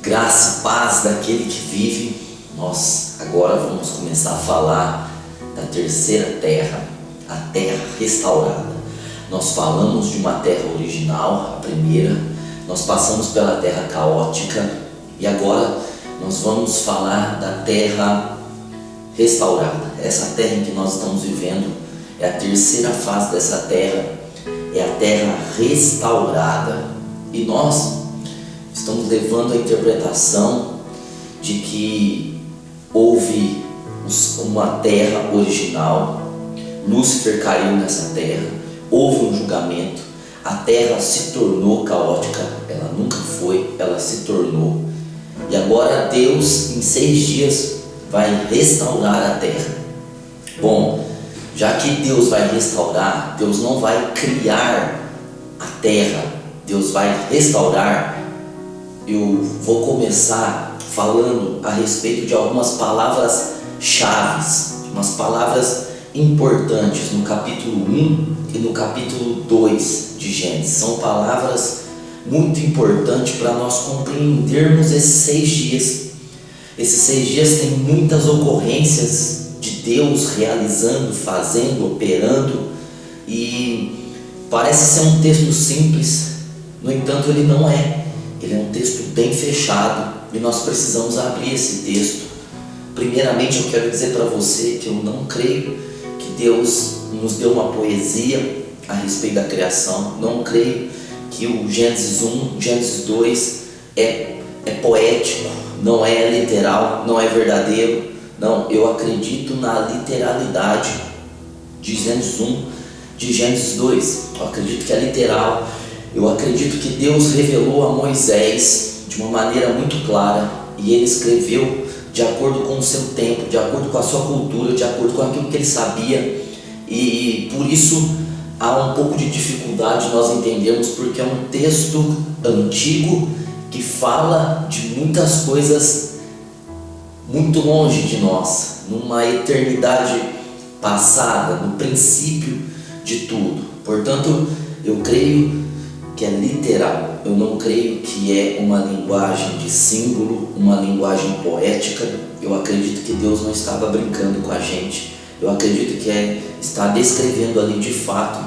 Graça e paz daquele que vive. Nós agora vamos começar a falar da terceira terra, a terra restaurada. Nós falamos de uma terra original, a primeira, nós passamos pela terra caótica e agora nós vamos falar da terra restaurada. Essa terra em que nós estamos vivendo é a terceira fase dessa terra, é a terra restaurada. E nós estamos levando a interpretação de que houve uma terra original, Lúcifer caiu nessa terra, houve um julgamento, a terra se tornou caótica, ela nunca foi, ela se tornou. E agora Deus, em 6 dias, vai restaurar a terra. Bom, já que Deus vai restaurar, Deus não vai criar a terra, Deus vai restaurar. Eu vou começar falando a respeito de algumas palavras-chaves, umas palavras importantes no capítulo 1 e no capítulo 2 de Gênesis. São palavras muito importantes para nós compreendermos esses 6 dias. Esses 6 dias tem muitas ocorrências de Deus realizando, fazendo, operando, e parece ser um texto simples, no entanto ele não é. Ele é um texto bem fechado e nós precisamos abrir esse texto. Primeiramente eu quero dizer para você que eu não creio que Deus nos deu uma poesia a respeito da criação. Não creio que o Gênesis 1, Gênesis 2 é poético, não é literal, não é verdadeiro. Não, eu acredito na literalidade de Gênesis 1, de Gênesis 2. Eu acredito que é literal. Eu acredito que Deus revelou a Moisés de uma maneira muito clara e ele escreveu de acordo com o seu tempo, de acordo com a sua cultura, de acordo com aquilo que ele sabia, e por isso há um pouco de dificuldade nós entendermos, porque é um texto antigo que fala de muitas coisas muito longe de nós, numa eternidade passada, no princípio de tudo. Portanto, eu creio que é literal. Eu não creio que é uma linguagem de símbolo, uma linguagem poética. Eu acredito que Deus não estava brincando com a gente. Eu acredito que está descrevendo ali de fato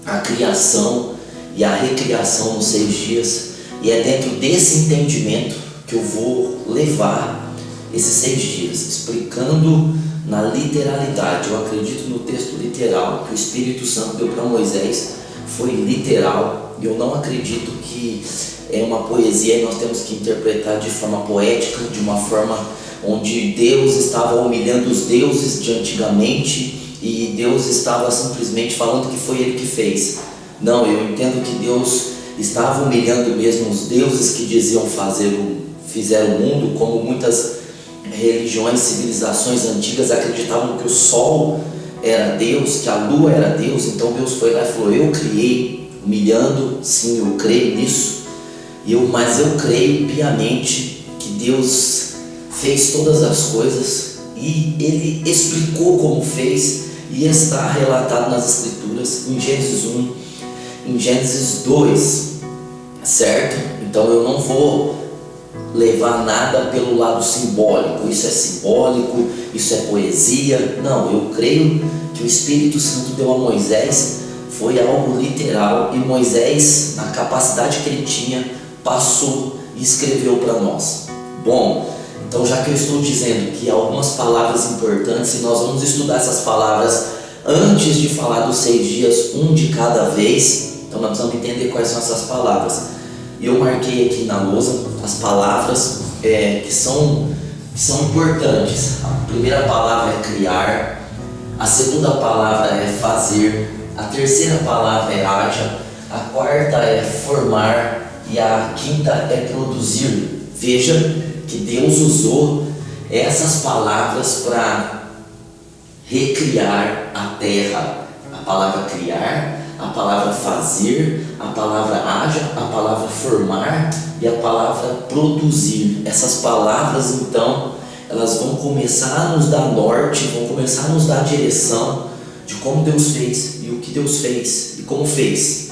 a criação e a recriação nos 6 dias. E é dentro desse entendimento que eu vou levar esses 6 dias, explicando na literalidade. Eu acredito no texto literal que o Espírito Santo deu para Moisés, foi literal. E eu não acredito que é uma poesia e nós temos que interpretar de forma poética, de uma forma onde Deus estava humilhando os deuses de antigamente e Deus estava simplesmente falando que foi Ele que fez. Não, eu entendo que Deus estava humilhando mesmo os deuses que diziam fizeram o mundo, como muitas religiões, civilizações antigas acreditavam que o sol era Deus, que a lua era Deus. Então Deus foi lá e falou: eu criei, humilhando. Sim, eu creio nisso, mas eu creio piamente que Deus fez todas as coisas e Ele explicou como fez, e está relatado nas Escrituras, em Gênesis 1, em Gênesis 2, certo? Então eu não vou levar nada pelo lado simbólico, isso é simbólico, isso é poesia. Não, eu creio que o Espírito Santo deu a Moisés foi algo literal, e Moisés, na capacidade que ele tinha, passou e escreveu para nós. Bom, então já que eu estou dizendo que há algumas palavras importantes, e nós vamos estudar essas palavras antes de falar dos 6 dias, um de cada vez, então nós precisamos entender quais são essas palavras. E eu marquei aqui na lousa as palavras que são importantes. A primeira palavra é criar, a segunda palavra é fazer, a terceira palavra é haja, a quarta é formar e a quinta é produzir. Veja que Deus usou essas palavras para recriar a terra. A palavra criar, a palavra fazer, a palavra haja, a palavra formar e a palavra produzir. Essas palavras, então, elas vão começar a nos dar norte, vão começar a nos dar direção de como Deus fez e o que Deus fez e como fez.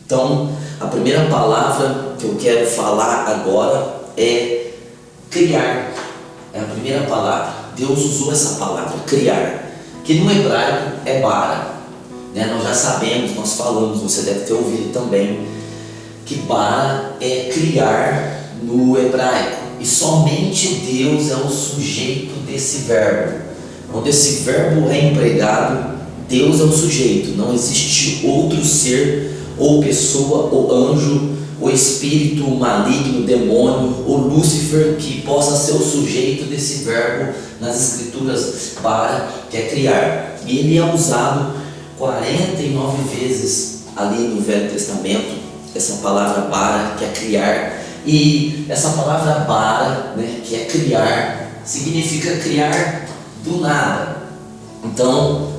Então, a primeira palavra que eu quero falar agora é criar. É a primeira palavra. Deus usou essa palavra, criar, que no hebraico é bara. Nós já sabemos, nós falamos, você deve ter ouvido também, que bara é criar no hebraico. E somente Deus é o sujeito desse verbo. Quando esse verbo é empregado, Deus é o sujeito. Não existe outro ser, ou pessoa, ou anjo, ou espírito maligno, demônio, ou Lúcifer que possa ser o sujeito desse verbo nas escrituras bara, que é criar. E ele é usado 49 vezes ali no Velho Testamento, essa palavra bara, que é criar. E essa palavra bara, que é criar, significa criar do nada. Então,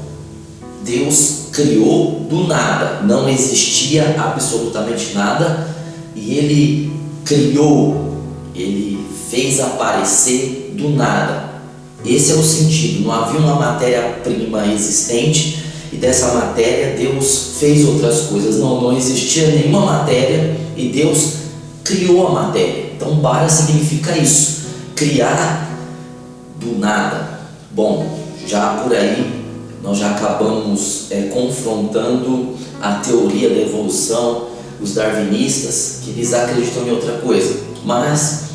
Deus criou do nada, não existia absolutamente nada, e Ele criou, Ele fez aparecer do nada. Esse é o sentido, não havia uma matéria-prima existente, e dessa matéria Deus fez outras coisas. Não existia nenhuma matéria, e Deus criou a matéria. Então, bara significa isso, criar do nada. Bom, já por aí nós já acabamos confrontando a teoria da evolução, os darwinistas, que eles acreditam em outra coisa. Mas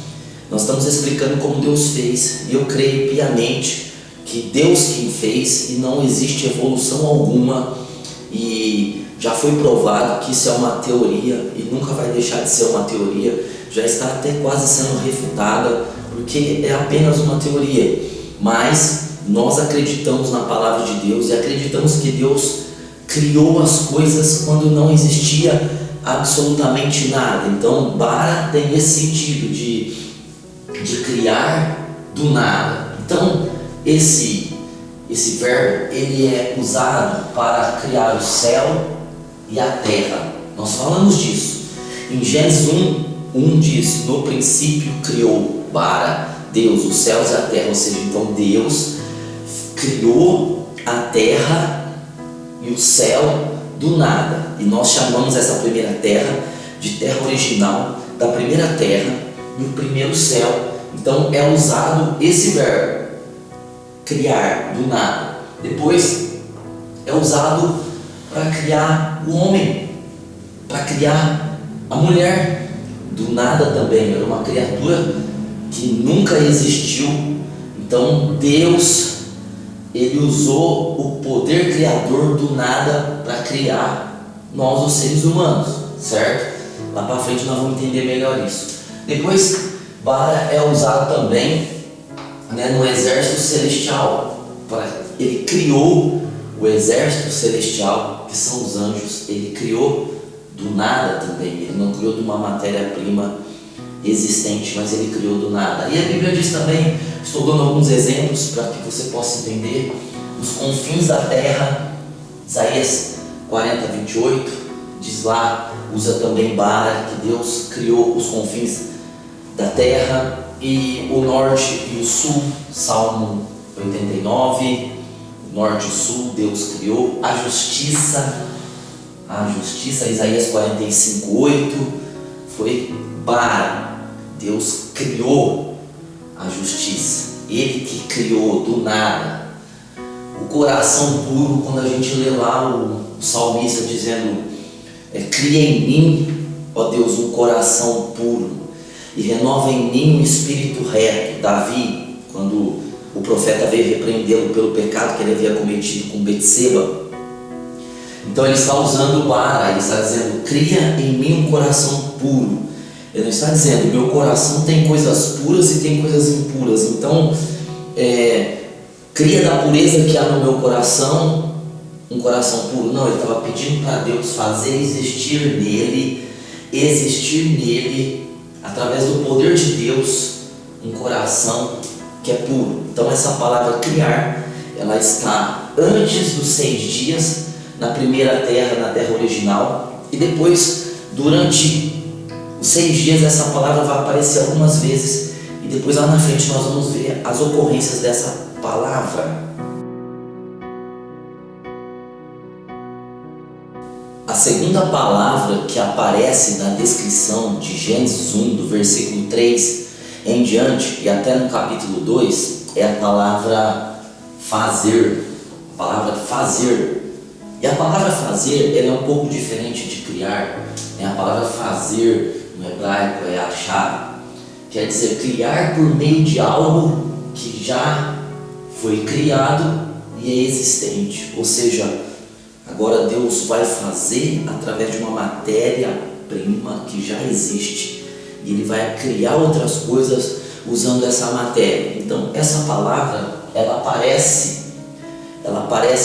nós estamos explicando como Deus fez, e eu creio piamente que Deus quem fez, e não existe evolução alguma, e já foi provado que isso é uma teoria e nunca vai deixar de ser uma teoria, já está até quase sendo refutada, porque é apenas uma teoria. Mas nós acreditamos na palavra de Deus e acreditamos que Deus criou as coisas quando não existia absolutamente nada. Então, bara tem esse sentido de criar do nada. Então, esse verbo ele é usado para criar o céu e a terra. Nós falamos disso. Em Gênesis 1 diz: no princípio criou bara Deus os céus e a terra. Ou seja, então Deus criou a terra e o céu do nada. E nós chamamos essa primeira terra de terra original, da primeira terra e o primeiro céu. Então é usado esse verbo, criar do nada. Depois é usado para criar o homem, para criar a mulher do nada também. Era uma criatura que nunca existiu. Então Deus, Ele usou o poder criador do nada para criar nós, os seres humanos, certo? Lá para frente nós vamos entender melhor isso. Depois, bara é usado também no exército celestial. Ele criou o exército celestial, que são os anjos. Ele criou do nada também. Ele não criou de uma matéria-prima existente, mas ele criou do nada. E a Bíblia diz também, estou dando alguns exemplos para que você possa entender, os confins da terra. Isaías 40, 28 diz lá, usa também bara, que Deus criou os confins da terra. E o norte e o sul, Salmo 89, norte e sul Deus criou. A justiça, Isaías 45, 8, foi bara. Deus criou a justiça, Ele que criou do nada. O coração puro, quando a gente lê lá o salmista dizendo: cria em mim, ó Deus, um coração puro e renova em mim um espírito reto. Davi, quando o profeta veio repreendê-lo pelo pecado que ele havia cometido com Betseba, então ele está usando o bara, ele está dizendo: cria em mim um coração puro. Ele não está dizendo: meu coração tem coisas puras e tem coisas impuras, então cria da pureza que há no meu coração um coração puro. Não, ele estava pedindo para Deus fazer existir nele, através do poder de Deus, um coração que é puro. Então essa palavra criar, ela está antes dos 6 dias, na primeira terra, na terra original, e depois, durante os 6 dias, essa palavra vai aparecer algumas vezes, e depois lá na frente nós vamos ver as ocorrências dessa palavra. A segunda palavra que aparece na descrição de Gênesis 1, do versículo 3 em diante, e até no capítulo 2, é a palavra fazer. A palavra fazer. E a palavra fazer, ela é um pouco diferente de criar. A palavra fazer no hebraico é achar. Quer dizer, criar por meio de algo que já foi criado e é existente. Ou seja, agora Deus vai fazer através de uma matéria-prima que já existe. E Ele vai criar outras coisas usando essa matéria. Então, essa palavra, ela aparece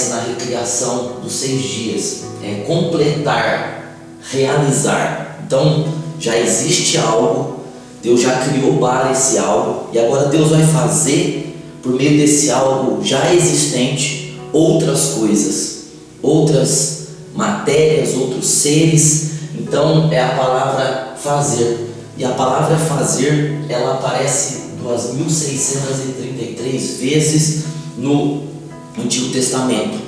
na recriação dos 6 dias. É completar, realizar. Então, já existe algo, Deus já criou para esse algo, e agora Deus vai fazer, por meio desse algo já existente, outras coisas, outras matérias, outros seres. Então, é a palavra fazer. E a palavra fazer, ela aparece 2.633 vezes no Antigo Testamento.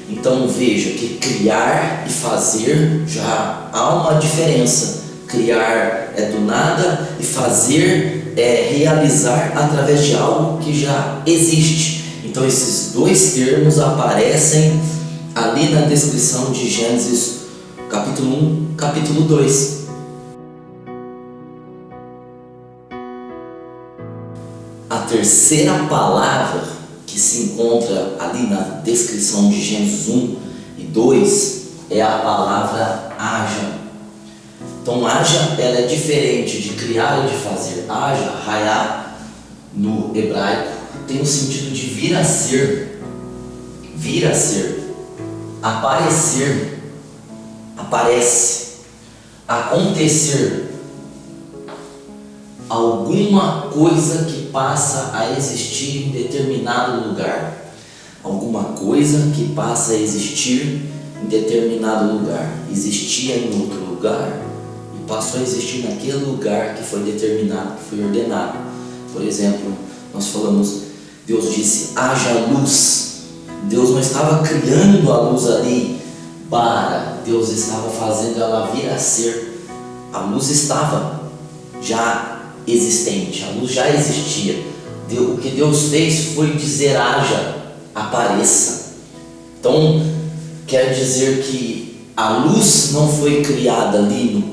Então veja que criar e fazer já há uma diferença. Criar é do nada e fazer é realizar através de algo que já existe. Então esses dois termos aparecem ali na descrição de Gênesis capítulo 1, capítulo 2. A terceira palavra que se encontra ali na descrição de Gênesis 1 e 2 é a palavra haja. Então haja, ela é diferente de criar e de fazer. Haja, hayá, no hebraico, tem o sentido de vir a ser, aparecer, aparece, acontecer. Alguma coisa que passa a existir em determinado lugar. Alguma coisa que passa a existir em determinado lugar. Existia em outro lugar e passou a existir naquele lugar que foi determinado, que foi ordenado. Por exemplo, nós falamos, Deus disse, haja luz. Deus não estava criando a luz ali Deus estava fazendo ela vir a ser. A luz estava já existente, a luz já existia. O que Deus fez foi dizer haja, apareça. Então quer dizer que a luz não foi criada ali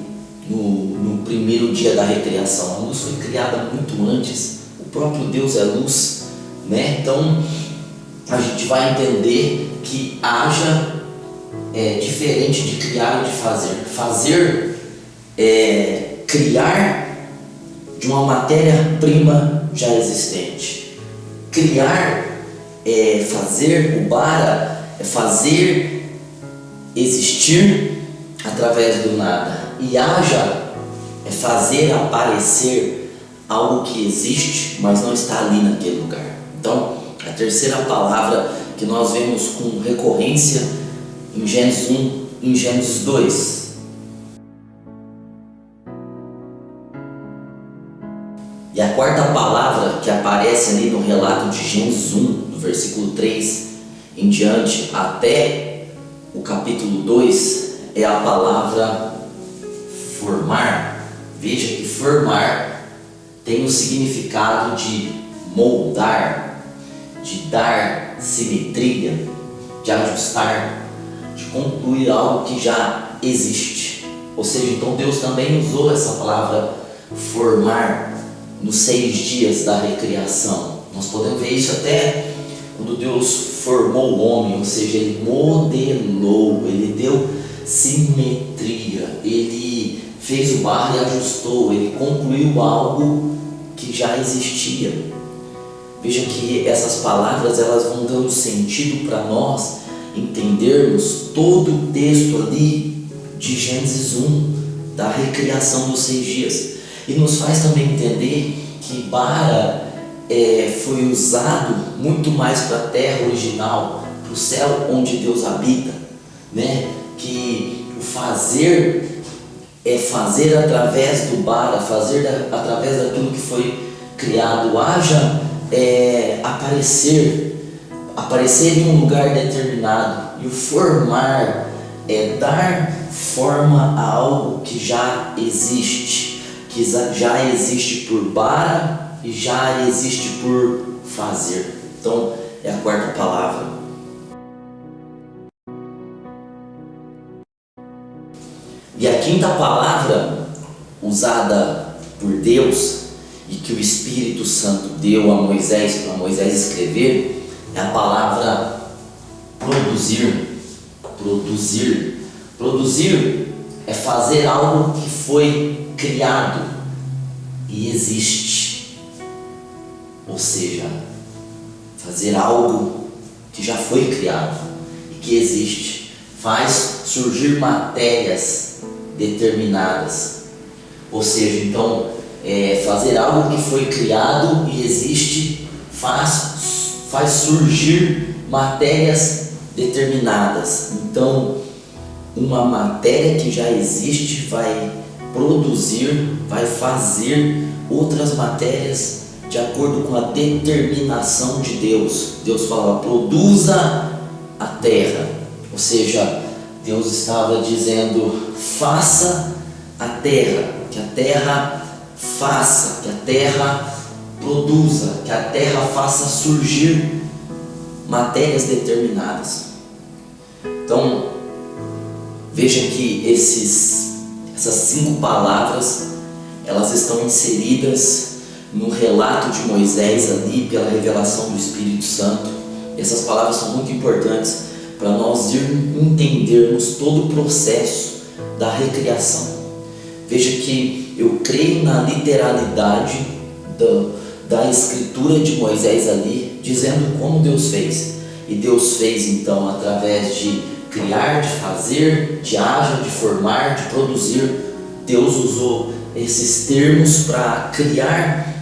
no primeiro dia da recriação. A luz foi criada muito antes. O próprio Deus é luz, né? Então a gente vai entender que haja é diferente de criar e de fazer. Fazer é criar de uma matéria-prima já existente. Criar é fazer, o bara é fazer existir através do nada. E haja é fazer aparecer algo que existe, mas não está ali naquele lugar. Então, a terceira palavra que nós vemos com recorrência em Gênesis 1 e em Gênesis 2. E a quarta palavra que aparece ali no relato de Gênesis 1, do versículo 3 em diante até o capítulo 2, é a palavra formar. Veja que formar tem o significado de moldar, de dar simetria, de ajustar, de concluir algo que já existe. Ou seja, então Deus também usou essa palavra formar nos 6 dias da recriação. Nós podemos ver isso até quando Deus formou o homem, ou seja, Ele modelou, Ele deu simetria, Ele fez o barro e ajustou, Ele concluiu algo que já existia. Veja que essas palavras, elas vão dando sentido para nós entendermos todo o texto ali de Gênesis 1, da recriação dos 6 dias. E nos faz também entender que bara foi usado muito mais para a terra original, para o céu onde Deus habita, né? Que o fazer é fazer através do bara, fazer através daquilo que foi criado. Haja aparecer em um lugar determinado, e o formar é dar forma a algo que já existe, que já existe por bara e já existe por fazer. Então é a quarta palavra. E a quinta palavra usada por Deus e que o Espírito Santo deu a Moisés para Moisés escrever é a palavra produzir. Produzir. Produzir é fazer algo que foi criado e existe. Ou seja, fazer algo que já foi criado e que existe. Faz surgir matérias determinadas. Ou seja, então, fazer algo que foi criado e existe faz surgir matérias determinadas. Então, uma matéria que já existe vai produzir, vai fazer outras matérias de acordo com a determinação de Deus. Deus fala, produza a terra. Ou seja, Deus estava dizendo, faça a terra, que a terra faça, que a terra produza, que a terra faça surgir matérias determinadas. Então, veja que essas 5 palavras, elas estão inseridas no relato de Moisés ali, pela revelação do Espírito Santo. E essas palavras são muito importantes para nós entendermos todo o processo da recriação. Veja que eu creio na literalidade da escritura de Moisés ali, dizendo como Deus fez. E Deus fez então através de criar, de fazer, de haja, de formar, de produzir. Deus usou esses termos para criar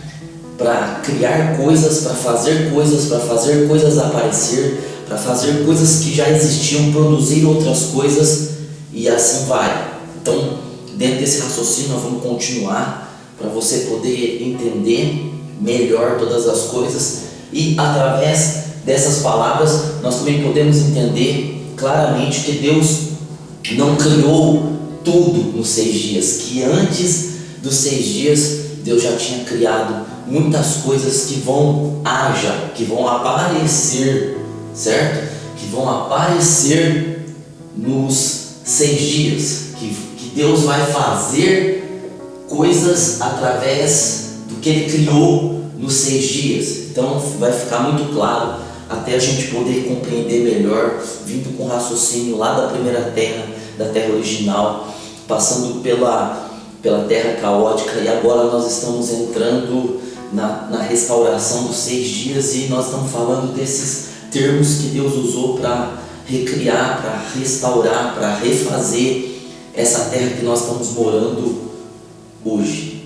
coisas, para fazer coisas aparecer, para fazer coisas que já existiam, produzir outras coisas e assim vai. Então, dentro desse raciocínio nós vamos continuar para você poder entender melhor todas as coisas, e através dessas palavras nós também podemos entender claramente que Deus não criou tudo nos 6 dias, que antes dos 6 dias Deus já tinha criado muitas coisas que vão aparecer, certo? Que vão aparecer nos 6 dias, que Deus vai fazer coisas através do que Ele criou nos 6 dias. Então vai ficar muito claro até a gente poder compreender melhor, vindo com raciocínio lá da primeira terra, da terra original, passando pela terra caótica, e agora nós estamos entrando na restauração dos 6 dias, e nós estamos falando desses termos que Deus usou para recriar, para restaurar, para refazer essa terra que nós estamos morando hoje.